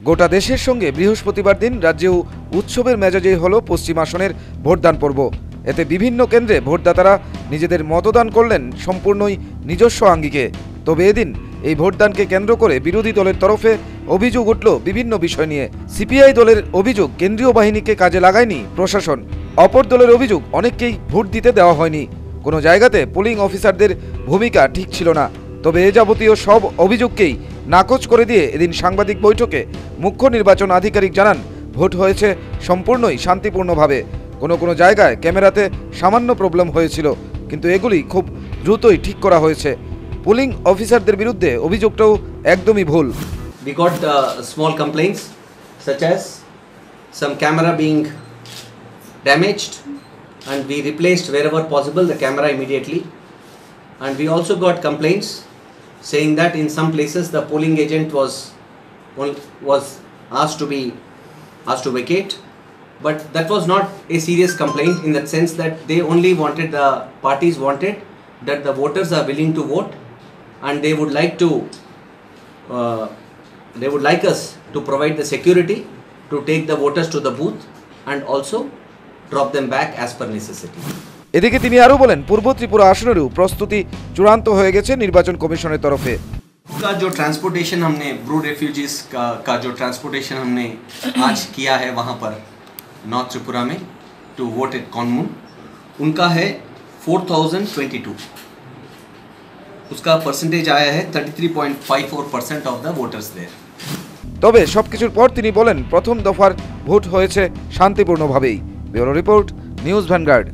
গোটা দেশের সঙ্গে বৃহস্পতিবার দিন রাজ্যেও উৎসবের মেজাজেই হলো পশ্চিম আসনের ভোটদান পর্ব। এতে বিভিন্ন কেন্দ্রে ভোটদাতারা নিজেদের মতদান করলেন সম্পূর্ণই নিজস্ব আঙ্গিকে। তবে এদিন এই ভোটদানকে কেন্দ্র করে বিরোধী দলের তরফে অভিযোগ উঠল বিভিন্ন বিষয় নিয়ে। সিপিআই দলের অভিযোগ কেন্দ্রীয় বাহিনীকে কাজে লাগায়নি প্রশাসন। অপর দলের অভিযোগ অনেককেই ভোট দিতে দেওয়া হয়নি, কোনো জায়গাতে পোলিং অফিসারদের ভূমিকা ঠিক ছিল না। তবে এ যাবতীয় সব অভিযোগকেই নাকচ করে দিয়ে এদিন সাংবাদিক বৈঠকে মুখ্য নির্বাচন আধিকারিক জানান, ভোট হয়েছে সম্পূর্ণই শান্তিপূর্ণভাবে। কোনো জায়গায় ক্যামেরাতে সামান্য প্রবলেম হয়েছিল, কিন্তু এগুলি খুব দ্রুতই ঠিক করা হয়েছে। পোলিং অফিসারদের বিরুদ্ধে অভিযোগটাও একদমই ভুল। We got small complaints such as some camera being damaged, and we replaced wherever possible the camera immediately. And we also got complaints saying that in some places the polling agent was asked to vacate, but that was not a serious complaint in that sense that the parties wanted that the voters are willing to vote, and they would like us to provide the security to take the voters to the booth and also drop them back as per necessity. এদিকে তিনি আরো বলেন, পূর্ব ত্রিপুরা আসনেরও প্রস্তুতি চূড়ান্ত হয়ে গেছে নির্বাচন কমিশনের তরফে। का जो ट्रांसपोर्टेशन हमने ब्रू रेफ्यूजीज का जो ट्रांसपोर्टेशन हमने आज किया है वहाँ पर नॉर्थ त्रिपुरा में टू वोट एट कॉनमून, उनका है 4022। उसका परसेंटेज आया है 33.54% ऑफ द वोटर्स देयर। তবে সবকিছুর পর তিনি বলেন, প্রথম দফার ভোট হয়েছে শান্তিপূর্ণভাবেই। Bureau report, news vanguard.